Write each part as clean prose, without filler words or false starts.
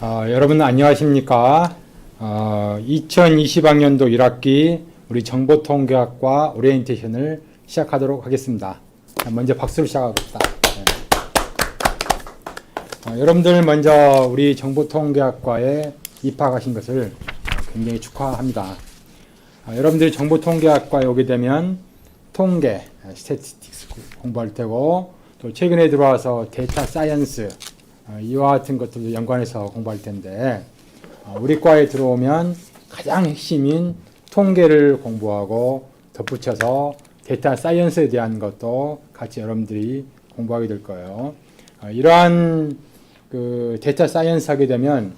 여러분 안녕하십니까? 2020학년도 1학기 우리 정보통계학과 오리엔테이션을 시작하도록 하겠습니다. 먼저 박수로 시작합시다. 여러분들 먼저 우리 정보통계학과에 입학하신 것을 굉장히 축하합니다. 여러분들이 정보통계학과에 오게 되면 통계, 스태티스틱스 공부할 테고, 또 최근에 들어와서 데이터 사이언스 이와 같은 것들도 연관해서 공부할 텐데, 우리 과에 들어오면 가장 핵심인 통계를 공부하고 덧붙여서 데이터 사이언스에 대한 것도 같이 여러분들이 공부하게 될 거예요. 이러한 그 데이터 사이언스 하게 되면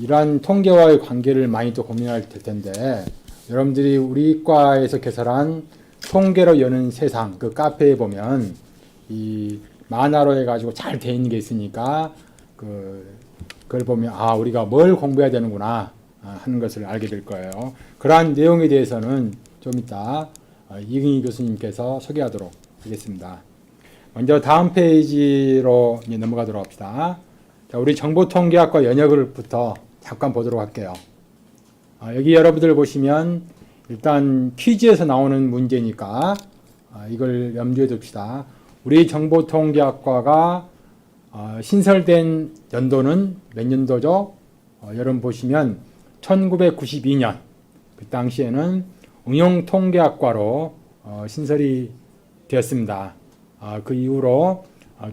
이러한 통계와의 관계를 많이 또 고민할 텐데, 여러분들이 우리 과에서 개설한 통계로 여는 세상 그 카페에 보면 이 만화로 해가지고 잘 돼 있는 게 있으니까 그걸 보면 우리가 뭘 공부해야 되는구나 하는 것을 알게 될 거예요. 그러한 내용에 대해서는 좀 이따 이근희 교수님께서 소개하도록 하겠습니다. 먼저 다음 페이지로 이제 넘어가도록 합시다. 자, 우리 정보통계학과 연역을부터 잠깐 보도록 할게요. 여기 여러분들 보시면 일단 퀴즈에서 나오는 문제니까 이걸 염두에 둡시다. 우리 정보통계학과가 신설된 연도는 몇 년도죠? 여러분 보시면 1992년 그 당시에는 응용통계학과로 신설이 되었습니다. 그 이후로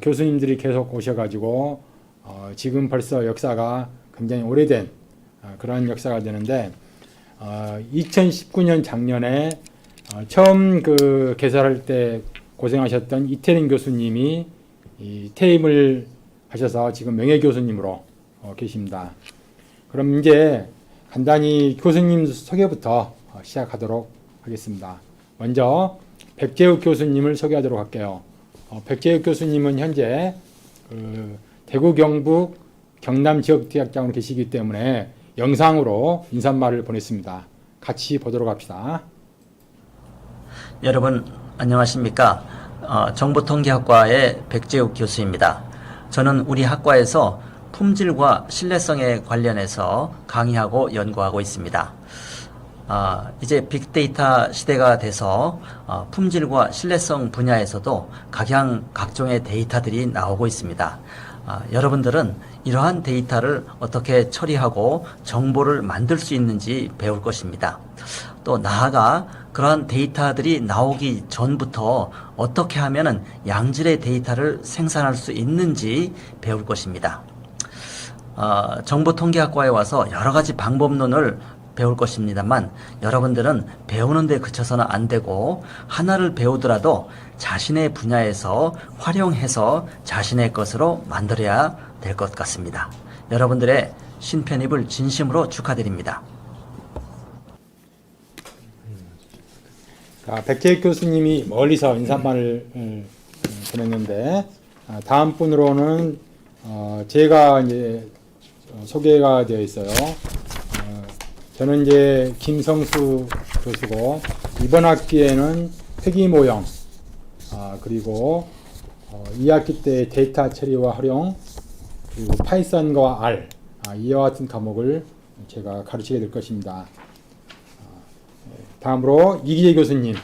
교수님들이 계속 오셔가지고 지금 벌써 역사가 굉장히 오래된 그런 역사가 되는데, 2019년 작년에 처음 그 개설할 때 고생하셨던 이태린 교수님이 퇴임을 하셔서 지금 명예교수님으로 계십니다. 그럼 이제 간단히 교수님 소개부터 시작하도록 하겠습니다. 먼저 백재욱 교수님을 소개하도록 할게요. 백재욱 교수님은 현재 대구 경북 경남 지역대학장으로 계시기 때문에 영상으로 인사말을 보냈습니다. 같이 보도록 합시다. 여러분 안녕하십니까? 정보통계학과의 백재욱 교수입니다. 저는 우리 학과에서 품질과 신뢰성에 관련해서 강의하고 연구하고 있습니다. 이제 빅데이터 시대가 돼서 품질과 신뢰성 분야에서도 각종의 데이터들이 나오고 있습니다. 여러분들은 이러한 데이터를 어떻게 처리하고 정보를 만들 수 있는지 배울 것입니다. 또 나아가 그러한 데이터들이 나오기 전부터 어떻게 하면 양질의 데이터를 생산할 수 있는지 배울 것입니다. 정보통계학과에 와서 여러 가지 방법론을 배울 것입니다만, 여러분들은 배우는 데 그쳐서는 안 되고 하나를 배우더라도 자신의 분야에서 활용해서 자신의 것으로 만들어야 될 것 같습니다. 여러분들의 신편입을 진심으로 축하드립니다. 백재익 교수님이 멀리서 인사말을 보냈는데, 다음 분으로는 제가 이제 소개가 되어 있어요. 저는 이제 김성수 교수고, 이번 학기에는 폐기모형, 그리고 2학기 때 데이터 처리와 활용, 그리고 파이썬과 R, 이와 같은 과목을 제가 가르치게 될 것입니다. 다음으로 이기재 교수님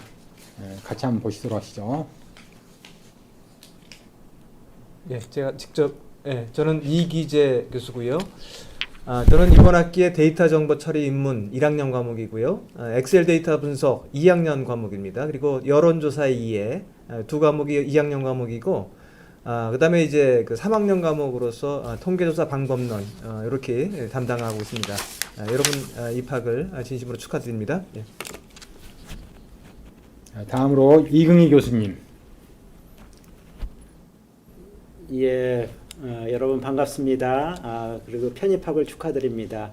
같이 한번 보시도록 하시죠. 예, 제가 직접 저는 이기재 교수고요. 저는 이번 학기에 데이터 정보 처리 입문 1학년 과목이고요. 엑셀 데이터 분석 2학년 과목입니다. 그리고 여론조사 2에 두 과목이 2학년 과목이고, 그다음에 이제 그 3학년 과목으로서 통계조사 방법론 이렇게 담당하고 있습니다. 여러분 입학을 진심으로 축하드립니다. 예. 다음으로 이근희 교수님. 예, 여러분 반갑습니다. 그리고 편입학을 축하드립니다.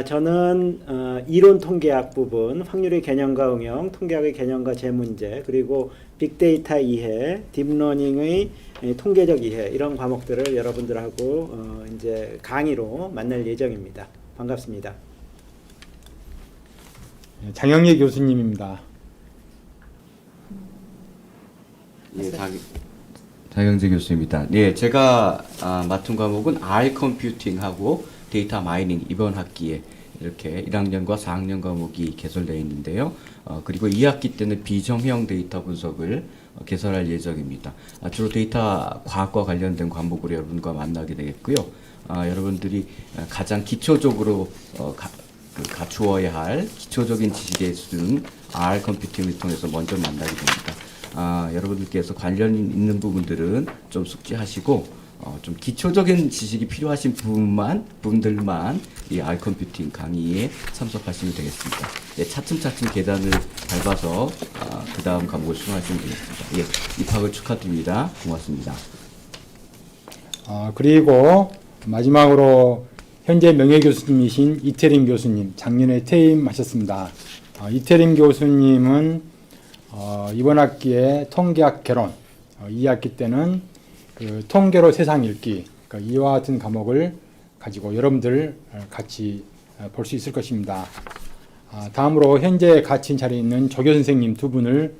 저는 이론 통계학 부분, 확률의 개념과 응용, 통계학의 개념과 재문제, 그리고 빅데이터 이해, 딥러닝의 통계적 이해, 이런 과목들을 여러분들하고 이제 강의로 만날 예정입니다. 반갑습니다. 장영래 교수님입니다. 예, 장영재 교수입니다. 네, 제가 맡은 과목은 R 컴퓨팅하고 데이터 마이닝 이번 학기에 이렇게 1학년과 4학년 과목이 개설되어 있는데요. 그리고 2학기 때는 비정형 데이터 분석을 개설할 예정입니다. 주로 데이터 과학과 관련된 과목으로 여러분과 만나게 되겠고요. 여러분들이 가장 기초적으로 갖추어야 할 기초적인 지식의 수준 R 컴퓨팅을 통해서 먼저 만나게 됩니다. 여러분들께서 관련 있는 부분들은 좀 숙지하시고 좀 기초적인 지식이 필요하신 분들만 이 R 컴퓨팅 강의에 참석하시면 되겠습니다. 예, 차츰차츰 계단을 밟아서 그 다음 과목을 수강하시면 되겠습니다. 예, 입학을 축하드립니다. 고맙습니다. 그리고 마지막으로 현재 명예교수님이신 이태림 교수님, 작년에 퇴임하셨습니다. 이태림 교수님은 이번 학기에 통계학 개론, 2학기 때는 그 통계로 세상 읽기, 그러니까 이와 같은 과목을 가지고 여러분들 같이 볼 수 있을 것입니다. 다음으로 현재 같이 자리에 있는 조교 선생님 두 분을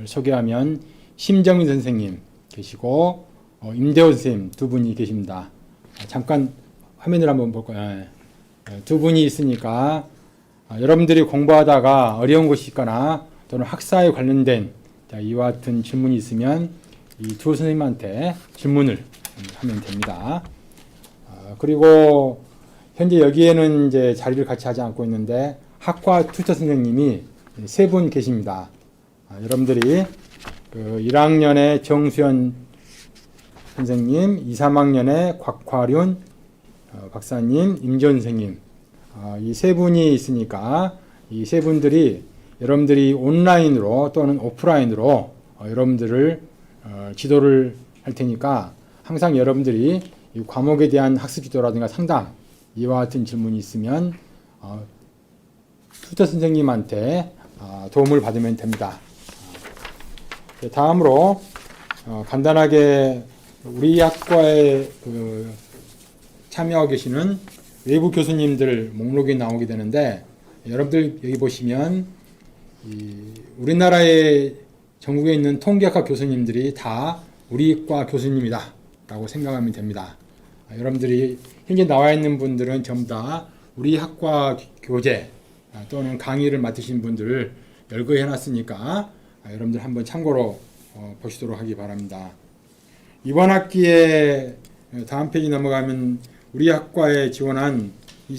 소개하면 심정민 선생님 계시고 임대호 선생님 두 분이 계십니다. 잠깐 화면을 한번 볼까요? 두 분이 있으니까 여러분들이 공부하다가 어려운 것이 있거나 또는 학사에 관련된 이와 같은 질문이 있으면 이 두 선생님한테 질문을 하면 됩니다. 그리고 현재 여기에는 이제 자리를 같이 하지 않고 있는데 학과 튜터 선생님이 세 분 계십니다. 여러분들이 그 1학년에 정수연 선생님, 2, 3학년에 곽화륜 박사님, 임지원 선생님, 이 세 분이 있으니까 이 세 분들이 여러분들이 온라인으로 또는 오프라인으로 여러분들을 지도를 할 테니까 항상 여러분들이 이 과목에 대한 학습 지도라든가 상담 이와 같은 질문이 있으면 튜터 선생님한테 도움을 받으면 됩니다. 다음으로 간단하게 우리 학과에 참여하고 계시는 외부 교수님들 목록이 나오게 되는데 여러분들 여기 보시면 우리나라의 전국에 있는 통계학과 교수님들이 다 우리 과 교수님이다 라고 생각하면 됩니다. 여러분들이 현재 나와 있는 분들은 전부 다 우리 학과 교재 또는 강의를 맡으신 분들을 열거해 놨으니까 여러분들 한번 참고로 보시도록 하기 바랍니다. 이번 학기에 다음 페이지 넘어가면 우리 학과에 지원한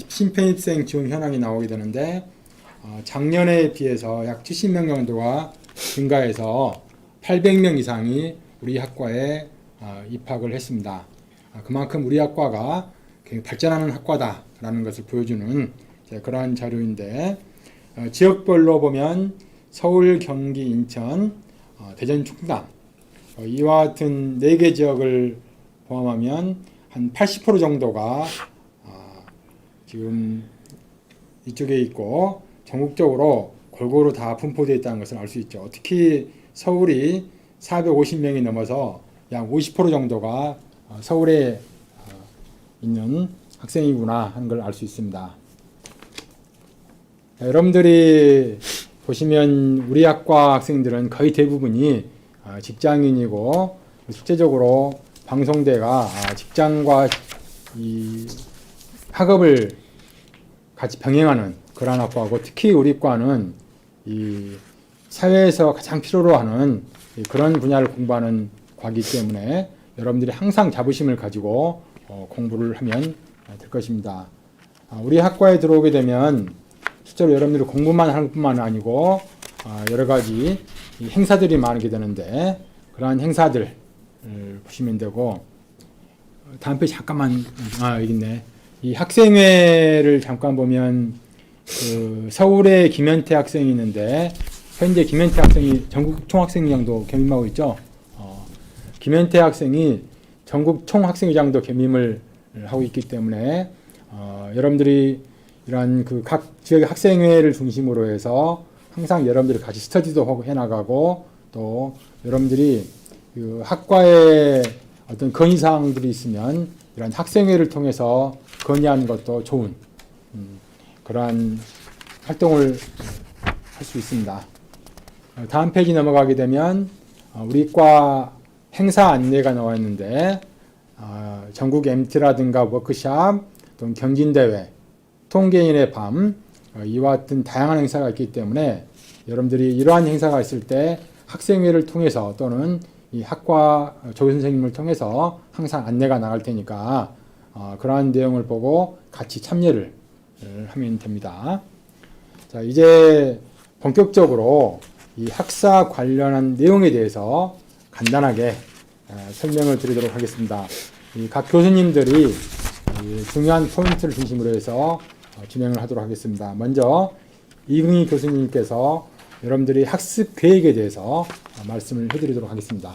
신편입생 지원 현황이 나오게 되는데 작년에 비해서 약 70명 정도가 증가해서 800명 이상이 우리 학과에 입학을 했습니다. 그만큼 우리 학과가 굉장히 발전하는 학과다라는 것을 보여주는 그러한 자료인데 지역별로 보면 서울, 경기, 인천, 대전, 충남 이와 같은 4개 지역을 포함하면 한 80% 정도가 지금 이쪽에 있고 전국적으로 골고루 다 분포되어 있다는 것을 알 수 있죠. 특히 서울이 450명이 넘어서 약 50% 정도가 서울에 있는 학생이구나 하는 걸 알 수 있습니다. 여러분들이 보시면 우리 학과 학생들은 거의 대부분이 직장인이고 실제적으로 방송대가 직장과 이 학업을 같이 병행하는 그러한 학과고 특히 우리 과는 이 사회에서 가장 필요로 하는 그런 분야를 공부하는 과이기 때문에 여러분들이 항상 자부심을 가지고 공부를 하면 될 것입니다. 우리 학과에 들어오게 되면 실제로 여러분들이 공부만 하는 뿐만 아니고 여러 가지 행사들이 많게 되는데 그러한 행사들 보시면 되고 다음 페이지 잠깐만 여기 있네. 이 학생회를 잠깐 보면 그 서울에 김현태 학생이 있는데 현재 김현태 학생이 전국 총학생회장도 겸임하고 있죠. 김현태 학생이 전국 총학생회장도 겸임을 하고 있기 때문에 여러분들이 이러한 그 각 지역의 학생회를 중심으로 해서 항상 여러분들이 같이 스터디도 하고 해나가고 또 여러분들이 그 학과에 어떤 건의사항들이 있으면 이런 학생회를 통해서 건의하는 것도 좋은 그러한 활동을 할 수 있습니다. 다음 페이지 넘어가게 되면 우리 과 행사 안내가 나와 있는데 전국 MT라든가 워크샵, 또 경진대회, 통계인의 밤 이와 같은 다양한 행사가 있기 때문에 여러분들이 이러한 행사가 있을 때 학생회를 통해서 또는 이 학과 조교 선생님을 통해서 항상 안내가 나갈 테니까 그러한 내용을 보고 같이 참여를 하면 됩니다. 자, 이제 본격적으로 이 학사 관련한 내용에 대해서 간단하게 설명을 드리도록 하겠습니다. 각 교수님들이 중요한 포인트를 중심으로 해서 진행을 하도록 하겠습니다. 먼저 이긍희 교수님께서 여러분들이 학습 계획에 대해서 말씀을 해드리도록 하겠습니다.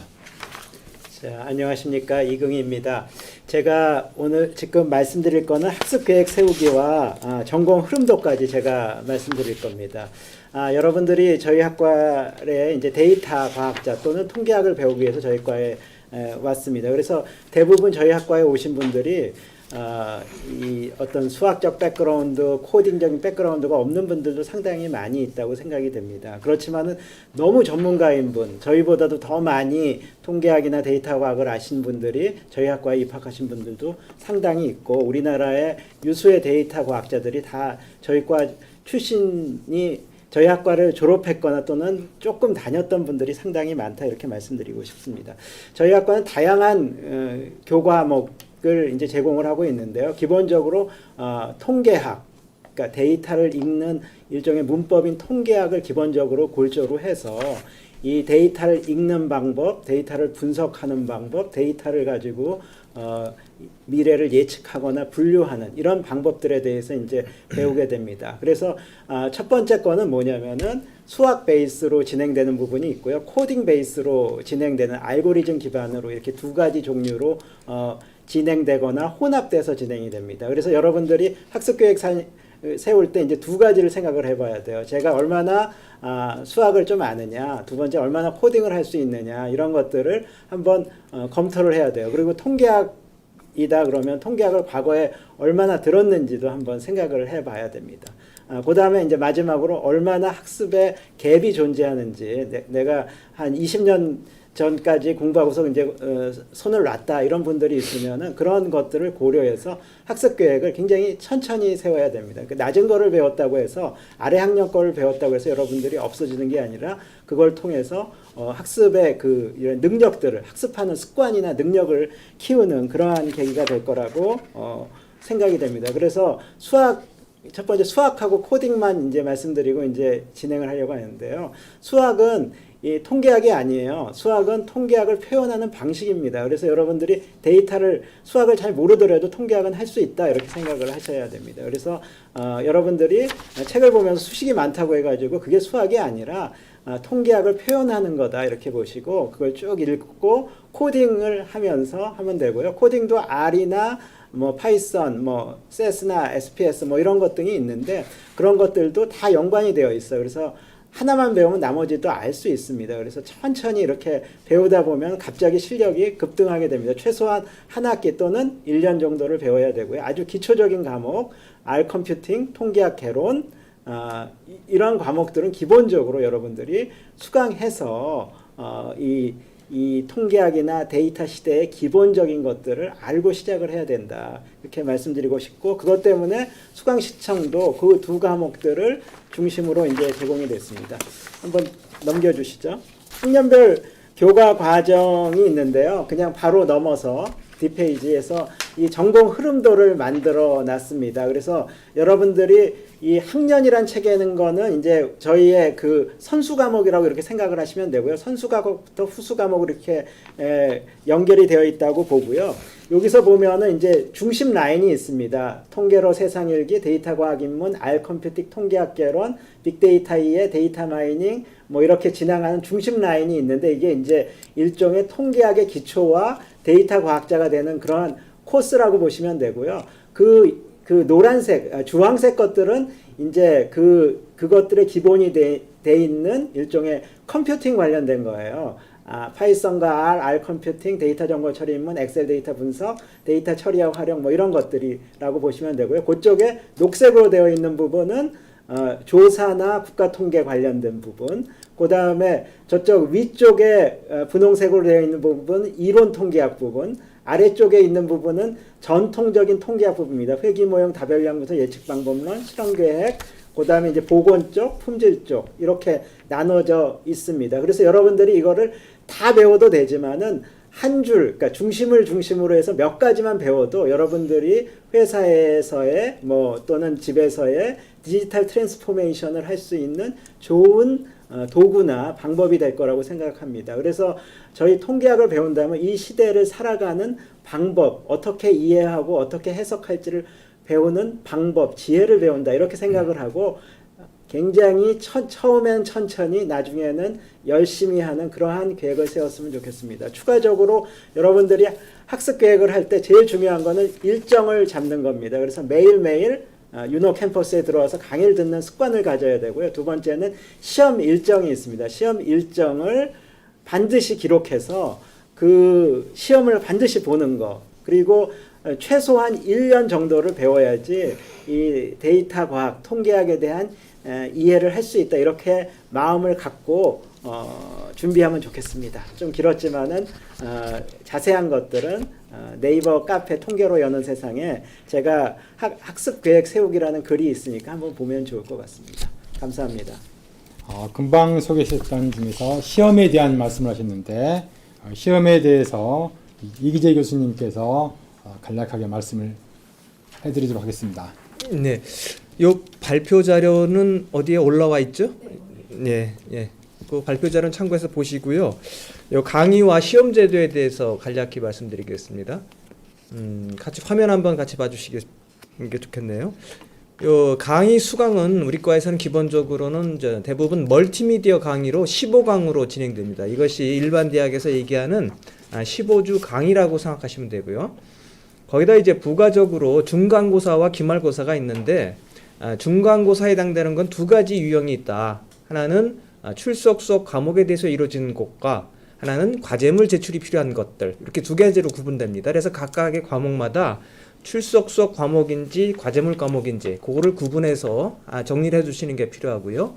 자, 안녕하십니까, 이긍희입니다. 제가 오늘 지금 말씀드릴 거는 학습 계획 세우기와 전공 흐름도까지 제가 말씀드릴 겁니다. 여러분들이 저희 학과에 이제 데이터 과학자 또는 통계학을 배우기 위해서 저희 과에 왔습니다. 그래서 대부분 저희 학과에 오신 분들이 이 어떤 수학적 백그라운드, 코딩적인 백그라운드가 없는 분들도 상당히 많이 있다고 생각이 됩니다. 그렇지만은 너무 전문가인 분, 저희보다도 더 많이 통계학이나 데이터 과학을 아신 분들이 저희 학과에 입학하신 분들도 상당히 있고, 우리나라의 유수의 데이터 과학자들이 다 저희 과 출신이 저희 학과를 졸업했거나 또는 조금 다녔던 분들이 상당히 많다, 이렇게 말씀드리고 싶습니다. 저희 학과는 다양한 교과목을 이제 제공을 하고 있는데요. 기본적으로 통계학, 그러니까 데이터를 읽는 일종의 문법인 통계학을 기본적으로 골조로 해서 이 데이터를 읽는 방법, 데이터를 분석하는 방법, 데이터를 가지고 미래를 예측하거나 분류하는 이런 방법들에 대해서 이제 배우게 됩니다. 그래서 첫 번째 거는 뭐냐면은 수학 베이스로 진행되는 부분이 있고요. 코딩 베이스로 진행되는 알고리즘 기반으로 이렇게 두 가지 종류로 진행되거나 혼합돼서 진행이 됩니다. 그래서 여러분들이 학습 계획 세울 때 이제 두 가지를 생각을 해봐야 돼요. 제가 얼마나 수학을 좀 아느냐, 두 번째 얼마나 코딩을 할 수 있느냐, 이런 것들을 한번 검토를 해야 돼요. 그리고 통계학이다 그러면 통계학을 과거에 얼마나 들었는지도 한번 생각을 해봐야 됩니다. 그 다음에 이제 마지막으로 얼마나 학습에 갭이 존재하는지, 내가 한 20년 전까지 공부하고서 이제 손을 놨다 이런 분들이 있으면은 그런 것들을 고려해서 학습 계획을 굉장히 천천히 세워야 됩니다. 낮은 거를 배웠다고 해서 아래 학년 거를 배웠다고 해서 여러분들이 없어지는 게 아니라 그걸 통해서 학습의 이런 능력들을, 학습하는 습관이나 능력을 키우는 그러한 계기가 될 거라고 생각이 됩니다. 그래서 첫 번째 수학하고 코딩만 이제 말씀드리고 이제 진행을 하려고 하는데요. 수학은 이 통계학이 아니에요. 수학은 통계학을 표현하는 방식입니다. 그래서 여러분들이 수학을 잘 모르더라도 통계학은 할 수 있다, 이렇게 생각을 하셔야 됩니다. 그래서 여러분들이 책을 보면서 수식이 많다고 해가지고 그게 수학이 아니라 통계학을 표현하는 거다, 이렇게 보시고 그걸 쭉 읽고 코딩을 하면서 하면 되고요. 코딩도 R이나 파이썬, CS나 SPS 이런 것 등이 있는데 그런 것들도 다 연관이 되어 있어요. 그래서 하나만 배우면 나머지도 알 수 있습니다. 그래서 천천히 이렇게 배우다 보면 갑자기 실력이 급등하게 됩니다. 최소한 한 학기 또는 1년 정도를 배워야 되고요. 아주 기초적인 과목, R 컴퓨팅, 통계학 개론, 이런 과목들은 기본적으로 여러분들이 수강해서 이 통계학이나 데이터 시대의 기본적인 것들을 알고 시작을 해야 된다, 이렇게 말씀드리고 싶고, 그것 때문에 수강 시청도 그 두 과목들을 중심으로 이제 제공이 됐습니다. 한번 넘겨주시죠. 학년별 교과 과정이 있는데요. 그냥 바로 넘어서 뒷페이지에서 이 전공 흐름도를 만들어 놨습니다. 그래서 여러분들이 이 학년이란 책에는 거는 이제 저희의 선수 과목이라고 이렇게 생각을 하시면 되고요. 선수 과목부터 후수 과목으로 이렇게 연결이 되어 있다고 보고요. 여기서 보면은 이제 중심 라인이 있습니다. 통계로 세상 읽기, 데이터 과학 입문, R 컴퓨팅, 통계학 개론, 빅데이터 이해, 데이터 마이닝, 이렇게 진행하는 중심 라인이 있는데, 이게 이제 일종의 통계학의 기초와 데이터 과학자가 되는 그런 코스라고 보시면 되고요. 그 노란색, 주황색 것들은 이제 그것들의 기본이 돼 있는 일종의 컴퓨팅 관련된 거예요. 파이썬과 R 컴퓨팅, 데이터 정보 처리 입문, 엑셀 데이터 분석, 데이터 처리와 활용 이런 것들이라고 보시면 되고요. 그쪽에 녹색으로 되어 있는 부분은 조사나 국가통계 관련된 부분, 그 다음에 저쪽 위쪽에 분홍색으로 되어 있는 부분 이론통계학 부분, 아래쪽에 있는 부분은 전통적인 통계학 부분입니다. 회귀모형, 다별양부터 예측방법론, 실험계획, 그 다음에 이제 보건 쪽, 품질 쪽 이렇게 나눠져 있습니다. 그래서 여러분들이 이거를 다 배워도 되지만은 한 줄, 그러니까 중심을 중심으로 해서 몇 가지만 배워도 여러분들이 회사에서의 뭐 또는 집에서의 디지털 트랜스포메이션을 할 수 있는 좋은 도구나 방법이 될 거라고 생각합니다. 그래서 저희 통계학을 배운다면 이 시대를 살아가는 방법, 어떻게 이해하고 어떻게 해석할지를 배우는 방법, 지혜를 배운다 이렇게 생각을 하고 굉장히 처음엔 천천히 나중에는 열심히 하는 그러한 계획을 세웠으면 좋겠습니다. 추가적으로 여러분들이 학습 계획을 할 때 제일 중요한 거는 일정을 잡는 겁니다. 그래서 매일매일 유노 캠퍼스에 들어와서 강의를 듣는 습관을 가져야 되고요. 두 번째는 시험 일정이 있습니다. 시험 일정을 반드시 기록해서 그 시험을 반드시 보는 거, 그리고 최소한 1년 정도를 배워야지 이 데이터 과학, 통계학에 대한 이해를 할 수 있다. 이렇게 마음을 갖고 준비하면 좋겠습니다. 좀 길었지만은 자세한 것들은 네이버 카페 통계로 여는 세상에 제가 학습 계획 세우기라는 글이 있으니까 한번 보면 좋을 것 같습니다. 감사합니다. 금방 소개하셨던 중에서 시험에 대한 말씀을 하셨는데 시험에 대해서 이기재 교수님께서 간략하게 말씀을 해드리도록 하겠습니다. 네, 요 발표 자료는 어디에 올라와 있죠? 네, 예. 그 발표 자료는 참고해서 보시고요. 요 강의와 시험 제도에 대해서 간략히 말씀드리겠습니다. 같이 화면 한번 같이 봐주시는 게 좋겠네요. 요 강의 수강은 우리 과에서는 기본적으로는 대부분 멀티미디어 강의로 15강으로 진행됩니다. 이것이 일반 대학에서 얘기하는 15주 강의라고 생각하시면 되고요. 거기다 이제 부가적으로 중간고사와 기말고사가 있는데 중간고사에 해당되는 건 두 가지 유형이 있다. 하나는 출석 수업 과목에 대해서 이루어지는 것과 하나는 과제물 제출이 필요한 것들, 이렇게 두 가지로 구분됩니다. 그래서 각각의 과목마다 출석 수업 과목인지 과제물 과목인지 그거를 구분해서 정리를 해주시는 게 필요하고요.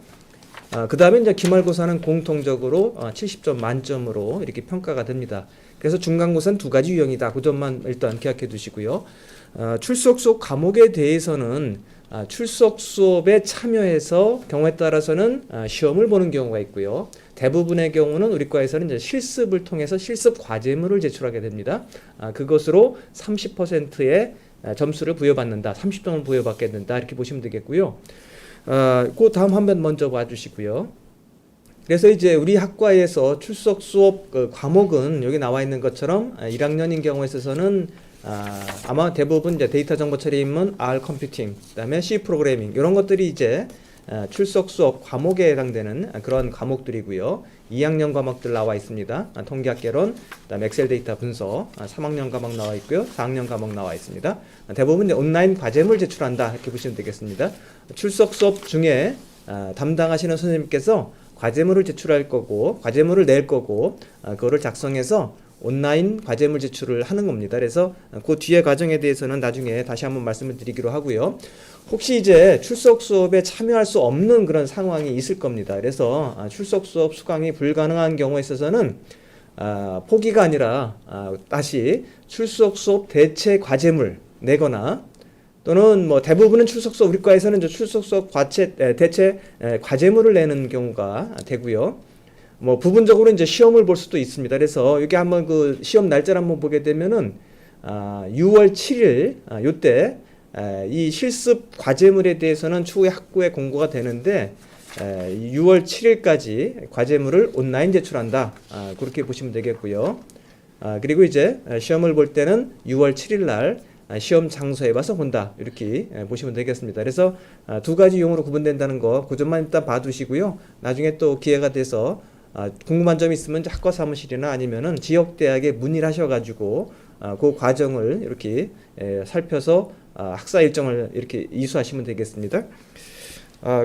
그 다음에 이제 기말고사는 공통적으로 70점 만점으로 이렇게 평가가 됩니다. 그래서 중간고사는 두 가지 유형이다. 그 점만 일단 기억해 두시고요. 출석 수업 과목에 대해서는 출석 수업에 참여해서 경우에 따라서는 시험을 보는 경우가 있고요. 대부분의 경우는 우리 과에서는 이제 실습을 통해서 실습 과제물을 제출하게 됩니다. 그것으로 30%의 점수를 부여받는다. 30점을 부여받게 된다. 이렇게 보시면 되겠고요. 그 다음 화면 먼저 봐주시고요. 그래서 이제 우리 학과에서 출석 수업 과목은 여기 나와 있는 것처럼 1학년인 경우에 있어서는 아마 대부분 이제 데이터 정보 처리 입문, R 컴퓨팅, 그다음에 C 프로그래밍 이런 것들이 이제 출석 수업 과목에 해당되는 그런 과목들이고요. 2학년 과목들 나와 있습니다. 통계학 개론, 그다음에 엑셀 데이터 분석, 3학년 과목 나와 있고요. 4학년 과목 나와 있습니다. 대부분 이제 온라인 과제물 제출한다 이렇게 보시면 되겠습니다. 출석 수업 중에 담당하시는 선생님께서 과제물을 제출할 거고 과제물을 낼 거고 그거를 작성해서 온라인 과제물 제출을 하는 겁니다. 그래서 그 뒤에 과정에 대해서는 나중에 다시 한번 말씀을 드리기로 하고요. 혹시 이제 출석 수업에 참여할 수 없는 그런 상황이 있을 겁니다. 그래서 출석 수업 수강이 불가능한 경우에 있어서는 포기가 아니라 다시 출석 수업 대체 과제물 내거나 또는 뭐 대부분은 출석 수업 우리 과에서는 이제 출석 수업 대체 과제물을 내는 경우가 되고요. 뭐 부분적으로 이제 시험을 볼 수도 있습니다. 그래서 여기 한번 그 시험 날짜를 한번 보게 되면은 6월 7일 요때 이 실습 과제물에 대해서는 추후에 학구에 공고가 되는데 6월 7일까지 과제물을 온라인 제출한다. 그렇게 보시면 되겠고요. 그리고 이제 시험을 볼 때는 6월 7일 날 시험 장소에 와서 본다. 이렇게 보시면 되겠습니다. 그래서 두 가지 용어로 구분된다는 거, 그 점만 일단 봐두시고요. 나중에 또 기회가 돼서 궁금한 점이 있으면 학과 사무실이나 아니면은 지역 대학에 문의를 하셔가지고 그 과정을 이렇게 살펴서 학사 일정을 이렇게 이수하시면 되겠습니다.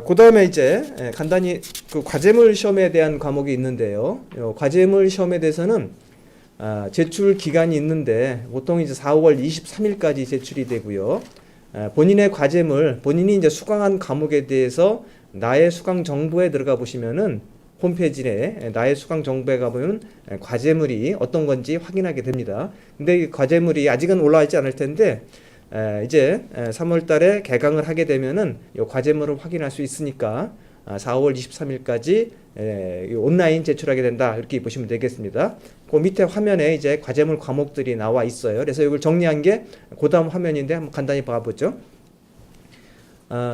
그 다음에 이제 간단히 그 과제물 시험에 대한 과목이 있는데요. 과제물 시험에 대해서는 제출 기간이 있는데 보통 이제 4월 23일까지 제출이 되고요. 본인의 과제물, 본인이 이제 수강한 과목에 대해서 나의 수강 정보에 들어가 보시면은 홈페이지 내에 나의 수강 정보에 가보면 과제물이 어떤 건지 확인하게 됩니다. 근데 이 과제물이 아직은 올라와 있지 않을 텐데 이제 3월 달에 개강을 하게 되면은 이 과제물을 확인할 수 있으니까 4월 23일까지 온라인 제출하게 된다 이렇게 보시면 되겠습니다. 그 밑에 화면에 이제 과제물 과목들이 나와 있어요. 그래서 이걸 정리한 게 그 다음 화면인데 한번 간단히 봐보죠.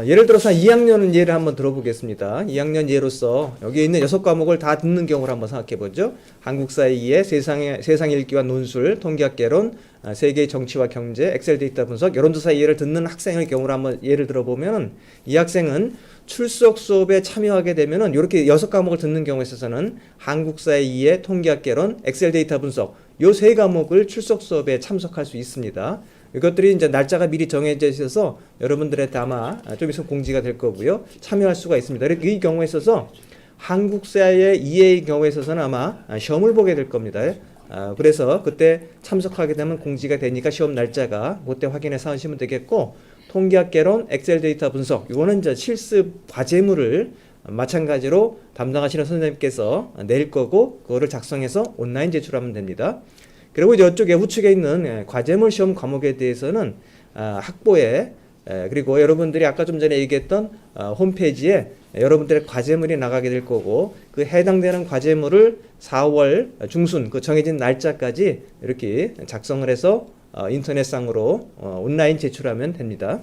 예를 들어서 2학년 예를 한번 들어보겠습니다. 2학년 예로서 여기 있는 6과목을 다 듣는 경우를 한번 생각해 보죠. 한국사 2의 세상 읽기와 논술, 통계학 개론, 세계의 정치와 경제, 엑셀 데이터 분석, 여론조사 예를 듣는 학생의 경우를 한번 예를 들어보면 이 학생은 출석 수업에 참여하게 되면은 이렇게 6과목을 듣는 경우에 있어서는 한국사 2의 통계학 개론, 엑셀 데이터 분석 요 3과목을 출석 수업에 참석할 수 있습니다. 이것들이 이제 날짜가 미리 정해져 있어서 여러분들한테 아마 좀 있으면 공지가 될 거고요. 참여할 수가 있습니다. 이 경우에 있어서 한국사의 2의 경우에 있어서는 아마 시험을 보게 될 겁니다. 그래서 그때 참석하게 되면 공지가 되니까 시험 날짜가 그때 확인해서 하시면 되겠고, 통계학 개론, 엑셀 데이터 분석 이거는 이제 실습 과제물을 마찬가지로 담당하시는 선생님께서 낼 거고 그거를 작성해서 온라인 제출하면 됩니다. 그리고 이제 이쪽에 우측에 있는 과제물 시험 과목에 대해서는 학보에 그리고 여러분들이 아까 좀 전에 얘기했던 홈페이지에 여러분들의 과제물이 나가게 될 거고 그 해당되는 과제물을 4월 중순 그 정해진 날짜까지 이렇게 작성을 해서 인터넷상으로 온라인 제출하면 됩니다.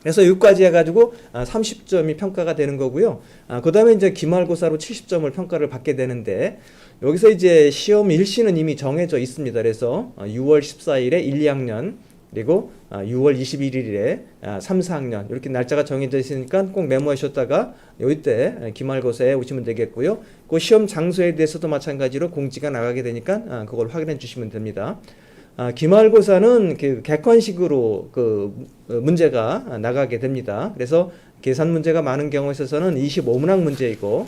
그래서 여기까지 해가지고 30점이 평가가 되는 거고요. 그 다음에 이제 기말고사로 70점을 평가를 받게 되는데 여기서 이제 시험 일시는 이미 정해져 있습니다. 그래서 6월 14일에 1, 2학년 그리고 6월 21일에 3, 4학년 이렇게 날짜가 정해져 있으니까 꼭 메모하셨다가 여기 때 기말고사에 오시면 되겠고요. 그 시험 장소에 대해서도 마찬가지로 공지가 나가게 되니까 그걸 확인해 주시면 됩니다. 기말고사는 그 객관식으로 그 문제가 나가게 됩니다. 그래서 계산 문제가 많은 경우에 있어서는 25문항 문제이고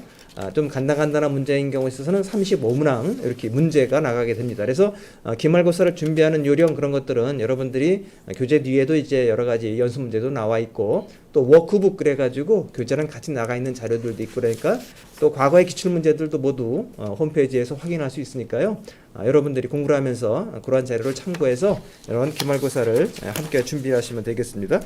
좀 간단한 문제인 경우에 있어서는 35문항 이렇게 문제가 나가게 됩니다. 그래서 기말고사를 준비하는 요령 그런 것들은 여러분들이 교재 뒤에도 이제 여러 가지 연습 문제도 나와 있고 또 워크북 그래가지고 교재랑 같이 나가 있는 자료들도 있고 그러니까 또 과거의 기출 문제들도 모두 홈페이지에서 확인할 수 있으니까요. 여러분들이 공부를 하면서 그러한 자료를 참고해서 여러분 기말고사를 함께 준비하시면 되겠습니다.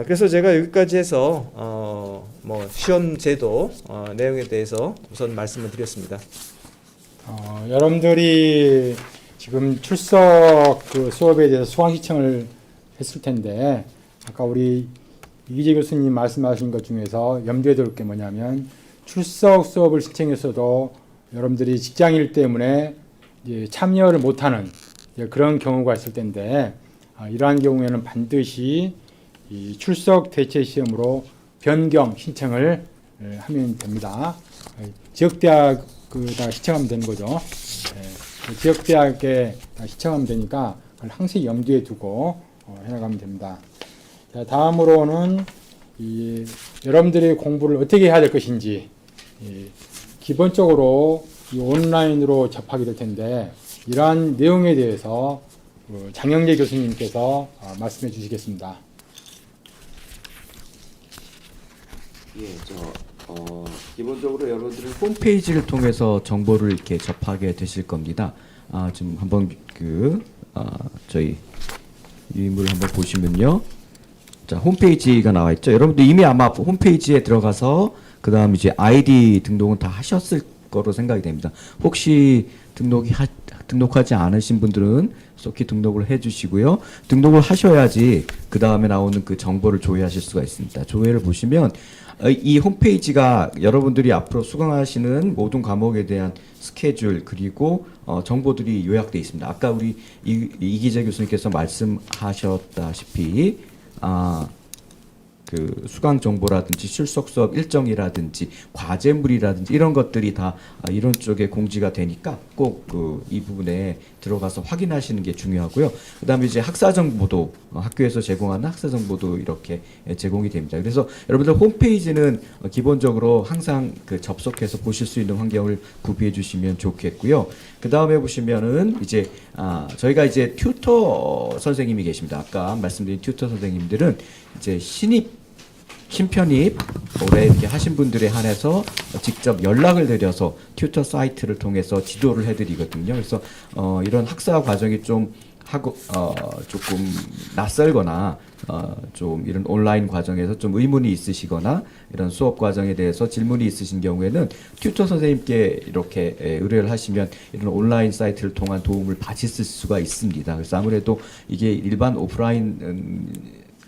그래서 제가 여기까지 해서 뭐 시험 제도 내용에 대해서 우선 말씀을 드렸습니다. 여러분들이 지금 출석 그 수업에 대해서 수강 신청을 했을 텐데 아까 우리 이기재 교수님 말씀하신 것 중에서 염두에 둘 게 뭐냐면 출석 수업을 신청했어도 여러분들이 직장일 때문에 이제 참여를 못하는 그런 경우가 있을 텐데 이러한 경우에는 반드시 이 출석 대체 시험으로 변경 신청을 하면 됩니다. 지역대학에다 신청하면 되는 거죠. 지역대학에 신청하면 되니까 그걸 항상 염두에 두고 해나가면 됩니다. 자, 다음으로는 여러분들이 공부를 어떻게 해야 될 것인지 기본적으로 이 온라인으로 접하게 될 텐데 이러한 내용에 대해서 장영재 교수님께서 말씀해 주시겠습니다. 예, 기본적으로 여러분들은 홈페이지를 통해서 정보를 이렇게 접하게 되실 겁니다. 지금 한번 저희 유인물을 한번 보시면요. 자, 홈페이지가 나와 있죠. 여러분들 이미 아마 홈페이지에 들어가서 그 다음 이제 아이디 등록은 다 하셨을 거로 생각이 됩니다. 혹시 등록하지 않으신 분들은 속히 등록을 해주시고요. 등록을 하셔야지 그 다음에 나오는 그 정보를 조회하실 수가 있습니다. 조회를 보시면 이 홈페이지가 여러분들이 앞으로 수강하시는 모든 과목에 대한 스케줄 그리고 정보들이 요약되어 있습니다. 아까 우리 이기재 교수님께서 말씀하셨다시피 그 수강 정보라든지 출석 수업 일정이라든지 과제물이라든지 이런 것들이 다 이런 쪽에 공지가 되니까 꼭 그 이 부분에 들어가서 확인하시는 게 중요하고요. 그다음에 이제 학사 정보도 학교에서 제공하는 학사 정보도 이렇게 제공이 됩니다. 그래서 여러분들 홈페이지는 기본적으로 항상 그 접속해서 보실 수 있는 환경을 구비해 주시면 좋겠고요. 그 다음에 보시면은 이제 저희가 이제 튜터 선생님이 계십니다. 아까 말씀드린 튜터 선생님들은 이제 신편입 올해 이렇게 하신 분들에 한해서 직접 연락을 드려서 튜터 사이트를 통해서 지도를 해드리거든요. 그래서 이런 학사 과정이 좀 하고 조금 낯설거나 좀 이런 온라인 과정에서 좀 의문이 있으시거나 이런 수업 과정에 대해서 질문이 있으신 경우에는 튜터 선생님께 이렇게 의뢰를 하시면 이런 온라인 사이트를 통한 도움을 받으실 수가 있습니다. 그래서 아무래도 이게 일반 오프라인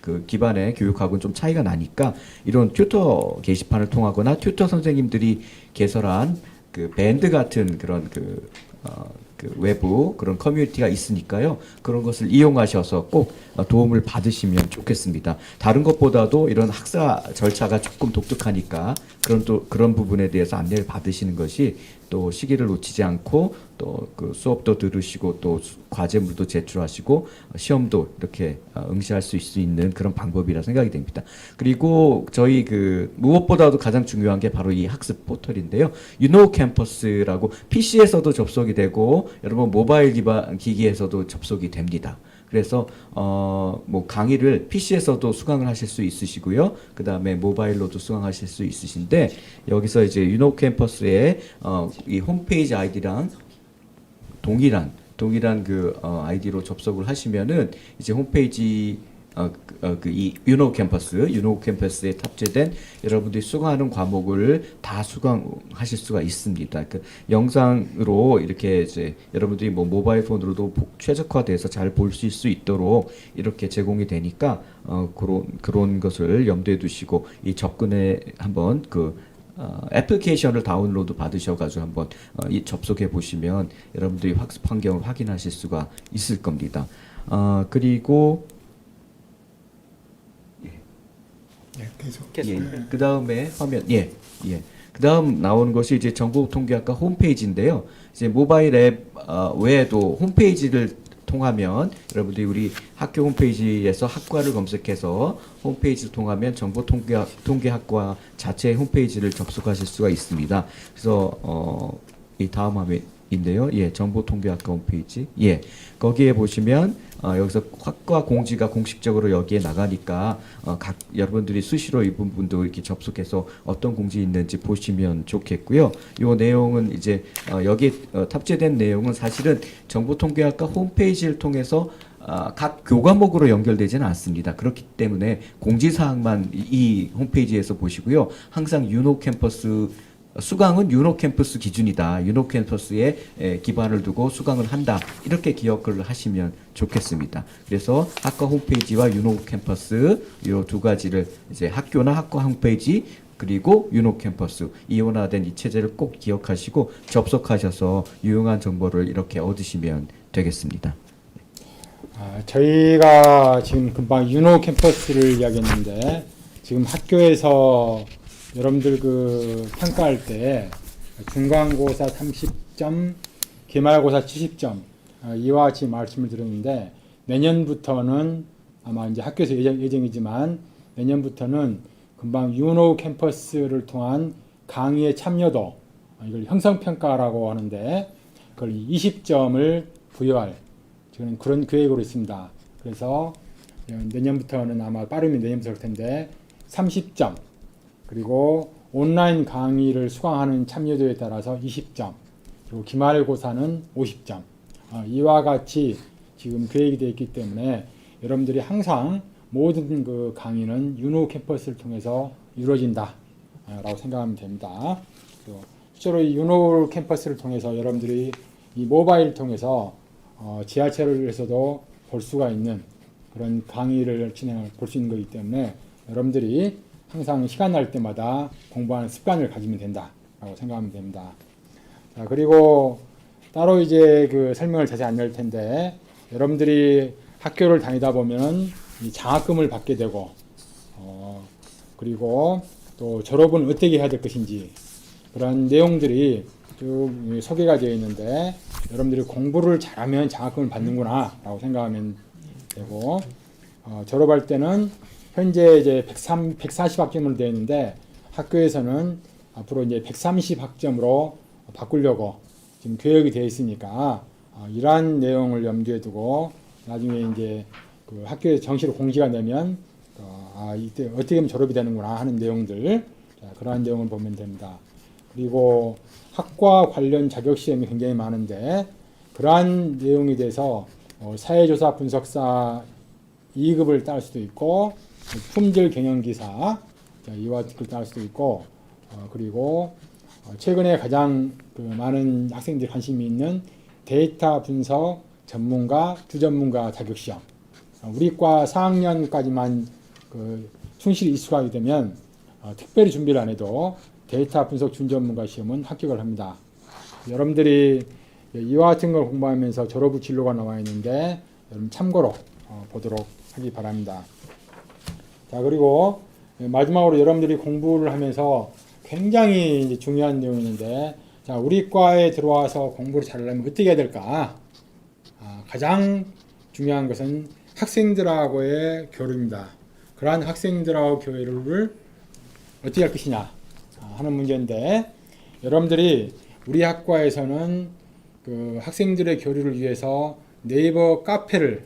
그 기반의 교육하고는 좀 차이가 나니까 이런 튜터 게시판을 통하거나 튜터 선생님들이 개설한 그 밴드 같은 그런 그 외부 그런 커뮤니티가 있으니까요. 그런 것을 이용하셔서 꼭 도움을 받으시면 좋겠습니다. 다른 것보다도 이런 학사 절차가 조금 독특하니까 그런 부분에 대해서 안내를 받으시는 것이 또 시기를 놓치지 않고 또 그 수업도 들으시고 또 과제물도 제출하시고 시험도 이렇게 응시할 수 있는 그런 방법이라 생각이 됩니다. 그리고 저희 그 무엇보다도 가장 중요한 게 바로 이 학습 포털인데요. 유노 캠퍼스라고 PC에서도 접속이 되고 여러분 모바일 기반 기기에서도 접속이 됩니다. 그래서 뭐 강의를 PC에서도 수강을 하실 수 있으시고요. 그 다음에 모바일로도 수강하실 수 있으신데 여기서 이제 유노 캠퍼스의 이 홈페이지 아이디랑 동일한 그 아이디로 접속을 하시면은 이제 홈페이지 이 유노 캠퍼스에 탑재된 여러분들이 수강하는 과목을 다 수강하실 수가 있습니다. 그 영상으로 이렇게 이제 여러분들이 뭐 모바일 폰으로도 최적화돼서 잘 보실 수 있도록 이렇게 제공이 되니까 그런 것을 염두에 두시고 이 접근에 한번 애플리케이션을 다운로드 받으셔가지고 한번 접속해 보시면 여러분들이 학습 환경을 확인하실 수가 있을 겁니다. 그리고 그 다음에 화면 그 다음 나오는 것이 이제 전국통계학과 홈페이지인데요. 이제 모바일 앱 외에도 홈페이지를 통하면 여러분들이 우리 학교 홈페이지에서 학과를 검색해서 홈페이지를 통하면 정보통계학과 자체 홈페이지를 접속하실 수가 있습니다. 그래서 이 다음 화면인데요. 정보통계학과 홈페이지. 거기에 보시면 여기서 학과 공지가 공식적으로 여기에 나가니까 각 여러분들이 수시로 이 부분도 이렇게 접속해서 어떤 공지 있는지 보시면 좋겠고요. 이 내용은 이제 여기에 탑재된 내용은 사실은 정보통계학과 홈페이지를 통해서 각 교과목으로 연결되지는 않습니다. 그렇기 때문에 공지사항만 이 홈페이지에서 보시고요. 항상 유노 캠퍼스 수강은 유노 캠퍼스 기준이다. 유노 캠퍼스에 기반을 두고 수강을 한다. 이렇게 기억을 하시면 좋겠습니다. 그래서 학과 홈페이지와 유노 캠퍼스 이 두 가지를 이제 학교나 학과 홈페이지 그리고 유노 캠퍼스 이원화된 이 체제를 꼭 기억하시고 접속하셔서 유용한 정보를 이렇게 얻으시면 되겠습니다. 저희가 지금 금방 유노 캠퍼스를 이야기했는데 지금 학교에서 여러분들 그 평가할 때 중간고사 30점, 기말고사 70점 이와 같이 말씀을 드렸는데 내년부터는 아마 이제 학교에서 예정이지만 내년부터는 금방 유노 캠퍼스를 통한 강의의 참여도 이걸 형성평가라고 하는데 그걸 20점을 부여할 지금 그런 계획으로 있습니다. 그래서 내년부터는 아마 빠르면 내년부터 할 텐데 30점 그리고 온라인 강의를 수강하는 참여도에 따라서 20점, 그리고 기말고사는 50점. 이와 같이 지금 계획이 되어 있기 때문에 여러분들이 항상 모든 그 강의는 유노 캠퍼스를 통해서 이루어진다 라고 생각하면 됩니다. 실제로 이 유노 캠퍼스를 통해서 여러분들이 이 모바일 통해서 지하철에서도 볼 수가 있는 그런 강의를 진행을 볼 수 있는 거기 때문에 여러분들이 항상 시간 날 때마다 공부하는 습관을 가지면 된다라고 생각하면 됩니다. 자, 그리고 따로 이제 그 설명을 자세히 안 할 텐데 여러분들이 학교를 다니다 보면 이 장학금을 받게 되고 그리고 또 졸업은 어떻게 해야 될 것인지 그런 내용들이 쭉 소개가 되어 있는데 여러분들이 공부를 잘하면 장학금을 받는구나 라고 생각하면 되고 졸업할 때는 현재 이제 140학점으로 되어 있는데 학교에서는 앞으로 이제 130학점으로 바꾸려고 지금 계획이 되어 있으니까 이러한 내용을 염두에 두고 나중에 이제 그 학교에서 정시로 공지가 되면 이때 어떻게 하면 졸업이 되는구나 하는 내용들 그러한 내용을 보면 됩니다. 그리고 학과 관련 자격 시험이 굉장히 많은데 그러한 내용에 대해서 사회조사 분석사 2급을 딸 수도 있고 품질 경영기사 이와 같은 딸 수도 있고 그리고 최근에 가장 그 많은 학생들이 관심이 있는 데이터 분석 전문가, 주전문가 자격시험 우리과 4학년까지만 그 충실히 이수하게 되면 특별히 준비를 안 해도 데이터 분석 준전문가 시험은 합격을 합니다. 여러분들이 이와 같은 걸 공부하면서 졸업 후 진로가 나와 있는데 여러분 참고로 보도록 하기 바랍니다. 자, 그리고 마지막으로 여러분들이 공부를 하면서 굉장히 이제 중요한 내용이 있는데 자, 우리 과에 들어와서 공부를 잘하려면 어떻게 해야 될까? 가장 중요한 것은 학생들하고의 교류입니다. 그러한 학생들하고 교류를 어떻게 할 것이냐 하는 문제인데 여러분들이 우리 학과에서는 그 학생들의 교류를 위해서 네이버 카페를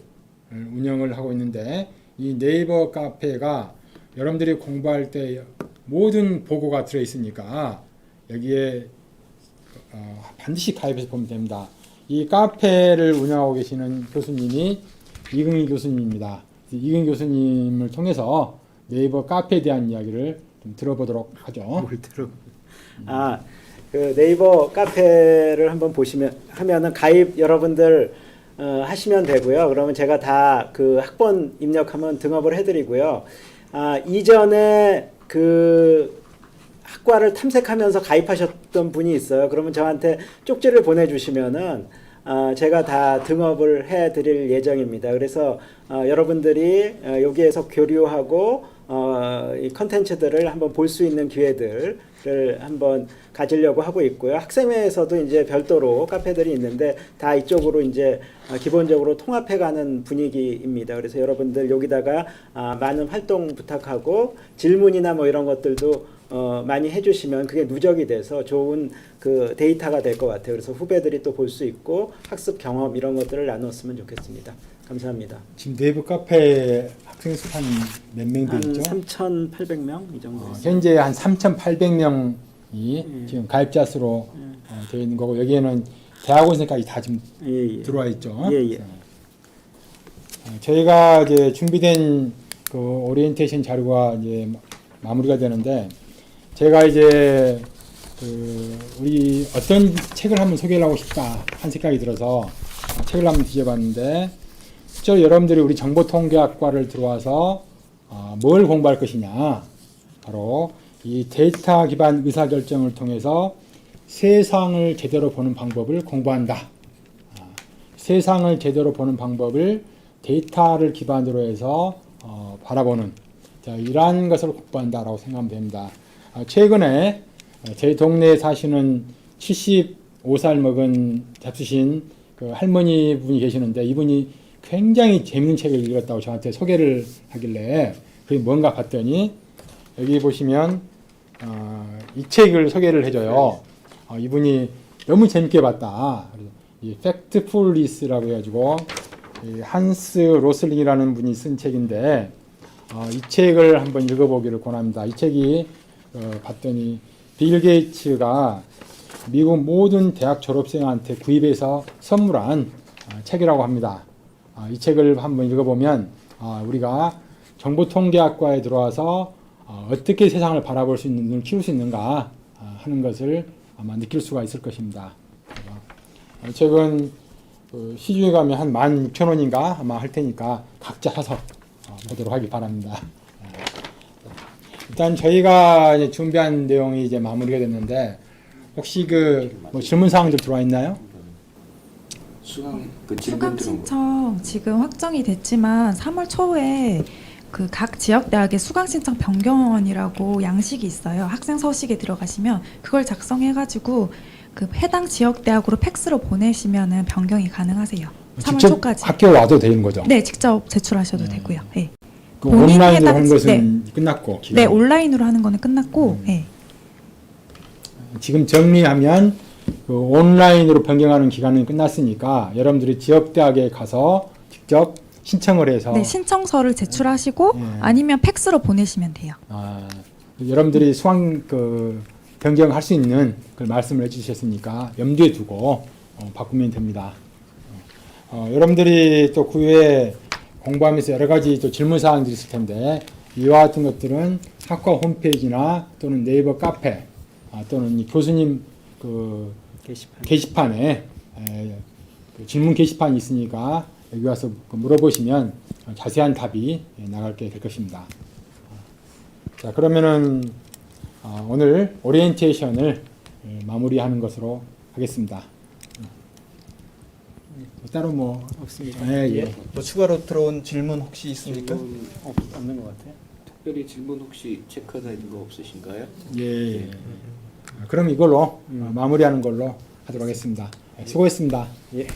운영을 하고 있는데 이 네이버 카페가 여러분들이 공부할 때 모든 보고가 들어 있으니까 여기에 반드시 가입해서 보면 됩니다. 이 카페를 운영하고 계시는 교수님이 이긍희 교수님입니다. 이긍희 교수님을 통해서 네이버 카페에 대한 이야기를 좀 들어보도록 하죠. 그 네이버 카페를 한번 하면은 가입 여러분들 하시면 되고요. 그러면 제가 다 그 학번 입력하면 등업을 해드리고요. 이전에 그 학과를 탐색하면서 가입하셨던 분이 있어요. 그러면 저한테 쪽지를 보내주시면은 제가 다 등업을 해드릴 예정입니다. 그래서 여러분들이 여기에서 교류하고 이 컨텐츠들을 한번 볼 수 있는 기회들을 한번 가지려고 하고 있고요. 학생회에서도 이제 별도로 카페들이 있는데 다 이쪽으로 이제 기본적으로 통합해가는 분위기입니다. 그래서 여러분들 여기다가 많은 활동 부탁하고 질문이나 뭐 이런 것들도 많이 해주시면 그게 누적이 돼서 좋은 그 데이터가 될 것 같아요. 그래서 후배들이 또 볼 수 있고 학습 경험 이런 것들을 나눴으면 좋겠습니다. 감사합니다. 지금 네이버 카페 학생 수 한 몇 명 돼 한 있죠? 3,800명 이 정도. 현재 한 3,800명이 지금 가입자 수로 되어 있는 거고 여기에는 대학원생까지 다 지금 들어와 있죠. 저희가 이제 준비된 그 오리엔테이션 자료가 이제 마무리가 되는데 제가 이제 그 우리 어떤 책을 한번 소개를 하고 싶다 한 생각이 들어서 책을 한번 뒤져봤는데 실제로 여러분들이 우리 정보통계학과를 들어와서 뭘 공부할 것이냐 바로 이 데이터 기반 의사결정을 통해서 세상을 제대로 보는 방법을 공부한다. 세상을 제대로 보는 방법을 데이터를 기반으로 해서 바라보는 이러한 것을 공부한다라고 생각하면 됩니다. 최근에 저희 동네에 사시는 75살 먹은 잡수신 그 할머니 분이 계시는데 이분이 굉장히 재밌는 책을 읽었다고 저한테 소개를 하길래 그게 뭔가 봤더니 여기 보시면 이 책을 소개를 해줘요. 이분이 너무 재밌게 봤다. 이 팩트풀리스라고 해가지고 이 한스 로슬링이라는 분이 쓴 책인데 이 책을 한번 읽어보기를 권합니다. 이 책이 봤더니 빌 게이츠가 미국 모든 대학 졸업생한테 구입해서 선물한 책이라고 합니다. 이 책을 한번 읽어보면 우리가 정보통계학과에 들어와서 어떻게 세상을 바라볼 수 있는 눈을 키울 수 있는가 하는 것을 아마 느낄 수가 있을 것입니다. 책은 시중에 가면 한 16,000원인가 아마 할 테니까 각자 사서 보도록 하기 바랍니다. 일단 저희가 이제 준비한 내용이 이제 마무리가 됐는데 혹시 뭐 질문 사항들 들어와 있나요? 수강 수강 신청 지금 확정이 됐지만 3월 초에 그 각 지역 대학의 수강 신청 변경원이라고 양식이 있어요. 학생 서식에 들어가시면 그걸 작성해가지고 그 해당 지역 대학으로 팩스로 보내시면은 변경이 가능하세요. 3월 직접 초까지. 학교 와도 되는 거죠? 네, 직접 제출하셔도 되고요. 네. 그 본인 온라인으로 해당 하는 지- 것은 끝났고 네, 기간이. 온라인으로 하는 거는 끝났고, 네. 지금 정리하면 그 온라인으로 변경하는 기간은 끝났으니까 여러분들이 지역 대학에 가서 직접 신청을 해서 네, 신청서를 제출하시고 네. 아니면 팩스로 보내시면 돼요. 여러분들이 수강 그 변경할 수 있는 그 말씀을 해주셨으니까 염두에 두고 바꾸면 됩니다. 여러분들이 또 그 후에 공부하면서 여러 가지 또 질문 사항들이 있을 텐데 이와 같은 것들은 학과 홈페이지나 또는 네이버 카페 또는 이 교수님 그 게시판에 그 질문 게시판이 있으니까 여기 와서 물어보시면 자세한 답이 나갈게 될 것입니다. 자, 그러면은 오늘 오리엔테이션을 마무리하는 것으로 하겠습니다. 따로 뭐 없습니다. 예. 뭐 추가로 들어온 질문 혹시 있습니까? 없는 것 같아요. 특별히 질문 혹시 체크하다 있는 거 없으신가요? 예. 그럼 이걸로 마무리하는 걸로 하도록 하겠습니다. 수고했습니다. 예.